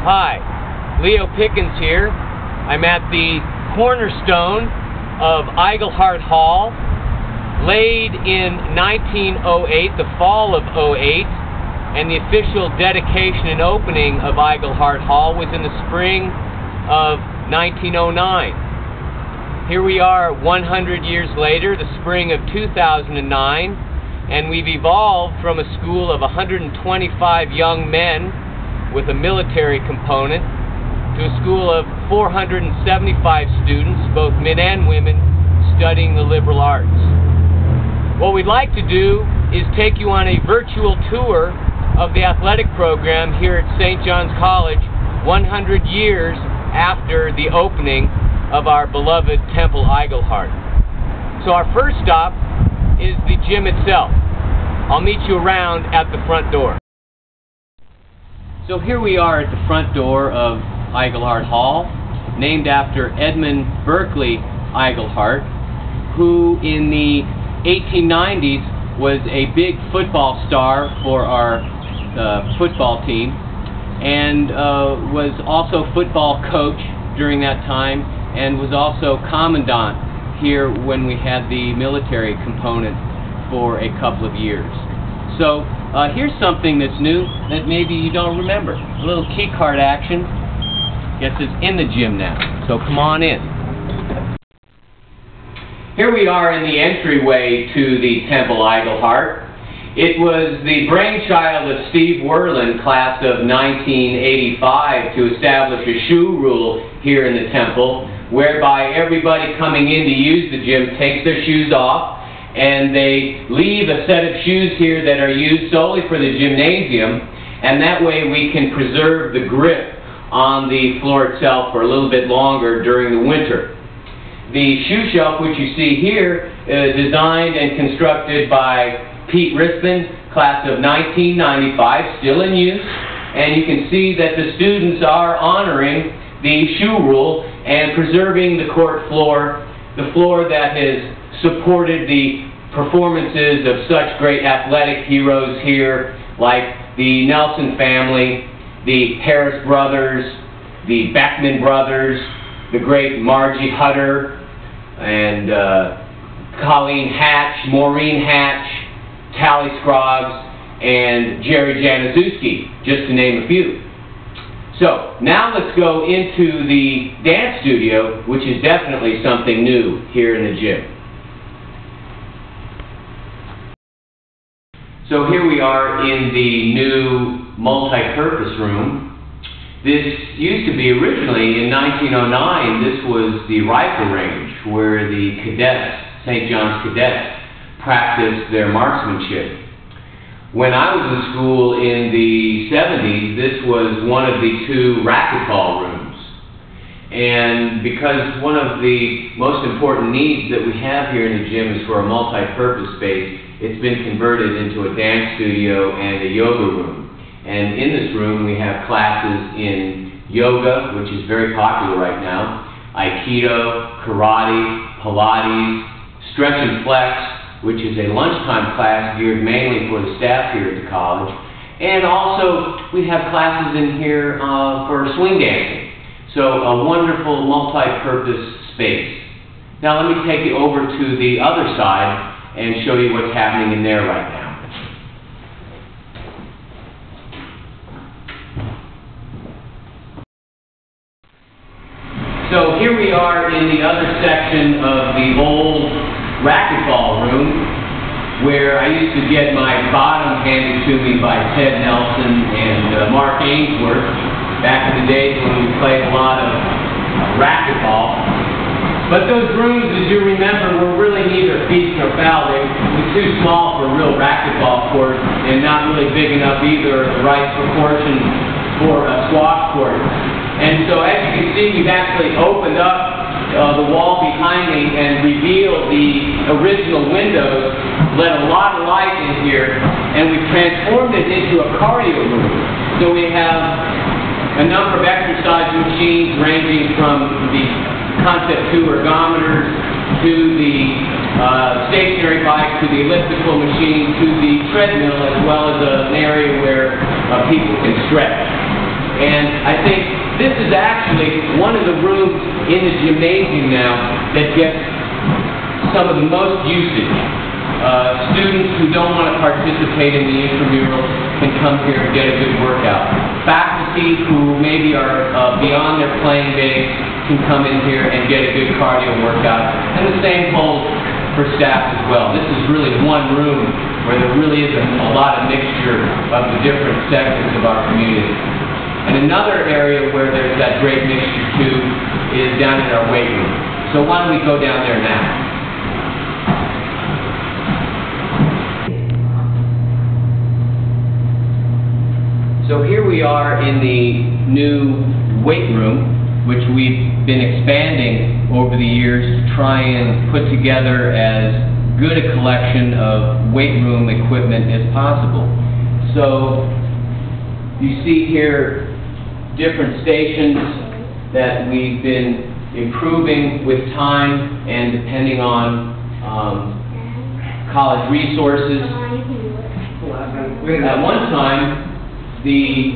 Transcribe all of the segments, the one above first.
Hi, Leo Pickens here. I'm at the cornerstone of Iglehart Hall, laid in 1908, the fall of '08, and the official dedication and opening of Iglehart Hall was in the spring of 1909. Here we are 100 years later, the spring of 2009, and we've evolved from a school of 125 young men with a military component to a school of 475 students, both men and women, studying the liberal arts. What we'd like to do is take you on a virtual tour of the athletic program here at St. John's College 100 years after the opening of our beloved Temple Iglehart. So our first stop is the gym itself. I'll meet you around at the front door. So here we are at the front door of Iglehart Hall, named after Edmund Berkeley Iglehart, who in the 1890s was a big football star for our football team, and was also football coach during that time, and was also commandant here when we had the military component for a couple of years. So here's something that's new that maybe you don't remember. A little key card action gets us in the gym now. So come on in. Here we are in the entryway to the Temple Iglehart. It was the brainchild of Steve Werlin, class of 1985, to establish a shoe rule here in the Temple, whereby everybody coming in to use the gym takes their shoes off, and they leave a set of shoes here that are used solely for the gymnasium, and that way we can preserve the grip on the floor itself for a little bit longer during the winter. The shoe shelf, which you see here, is designed and constructed by Pete Rispin, class of 1995, still in use, and you can see that the students are honoring the shoe rule and preserving the court floor, the floor that has supported the performances of such great athletic heroes here, like the Nelson family, the Harris brothers, the Beckman brothers, the great Margie Hutter, and Colleen Hatch, Maureen Hatch, Tally Scroggs, and Jerry Januszewski, just to name a few. So, now let's go into the dance studio, which is definitely something new here in the gym. So here we are in the new multi-purpose room. This used to be originally, in 1909, this was the rifle range where the cadets, St. John's cadets, practiced their marksmanship. When I was in school in the 70s, this was one of the two racquetball rooms. And because one of the most important needs that we have here in the gym is for a multi-purpose space, it's been converted into a dance studio and a yoga room. And in this room we have classes in yoga, which is very popular right now, Aikido, Karate, Pilates, Stretch and Flex, which is a lunchtime class geared mainly for the staff here at the college. And also, we have classes in here for swing dancing. So, a wonderful multi-purpose space. Now, let me take you over to the other side and show you what's happening in there right now. So, here we are in the other section of the old racquetball room, where I used to get my bottom handed to me by Ted Nelson and Mark Ainsworth back in the days when we played a lot of racquetball. But those rooms, as you remember, were really neither feast nor fowl. They were too small for a real racquetball court and not really big enough either, the right proportion for a squash court. And so as you can see, we've actually opened up the wall behind me and revealed the original windows, let a lot of light in here, and we've transformed it into a cardio room. So we have a number of exercise machines ranging from the Concept 2 ergometers to the stationary bike, to the elliptical machine, to the treadmill, as well as an area where people can stretch. And I think this is actually one of the rooms in the gymnasium now that gets some of the most usage. Students who don't want to participate in the intramural can come here and get a good workout. Faculty who maybe are beyond their playing days can come in here and get a good cardio workout. And the same holds for staff as well. This is really one room where there really is a lot of mixture of the different segments of our community. And another area where there's that great mixture too is down in our weight room. So why don't we go down there now? So here we are in the new weight room, which we've been expanding over the years to try and put together as good a collection of weight room equipment as possible. So you see here different stations that we've been improving with time and depending on college resources. At one time, the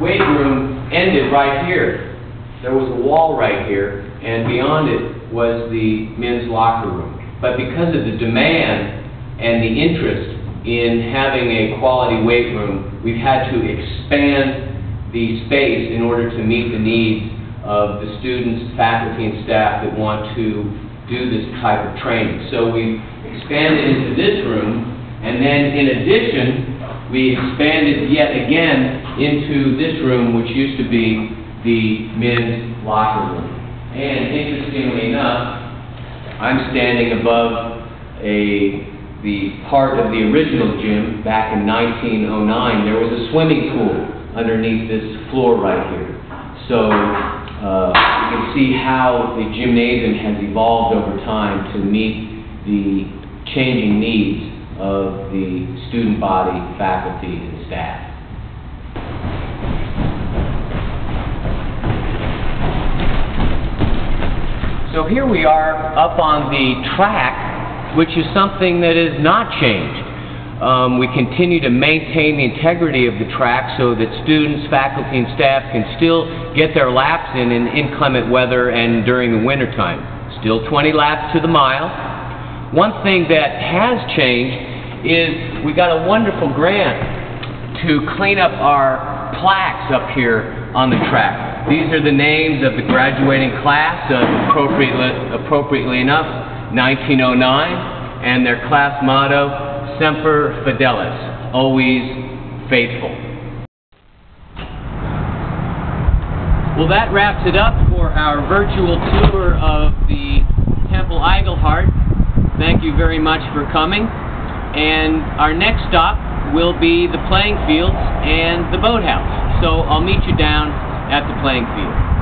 weight room ended right here. There was a wall right here, and beyond it was the men's locker room. But because of the demand and the interest in having a quality weight room, we've had to expand the space in order to meet the needs of the students, faculty, and staff that want to do this type of training. So we've expanded into this room. And then, in addition, we expanded yet again into this room, which used to be the men's locker room. And interestingly enough, I'm standing above the part of the original gym back in 1909. There was a swimming pool underneath this floor right here. So you can see how the gymnasium has evolved over time to meet the changing needs of the student body, faculty, and staff. So here we are up on the track, which is something that is not changed. We continue to maintain the integrity of the track so that students, faculty, and staff can still get their laps in inclement weather and during the winter time. Still 20 laps to the mile. One thing that has changed is we got a wonderful grant to clean up our plaques up here on the track. These are the names of the graduating class of, appropriately enough, 1909, and their class motto, Semper Fidelis, always faithful. Well, that wraps it up for our virtual tour of the Temple Iglehart. Thank you very much for coming. And our next stop will be the playing fields and the boathouse. So I'll meet you down at the playing field.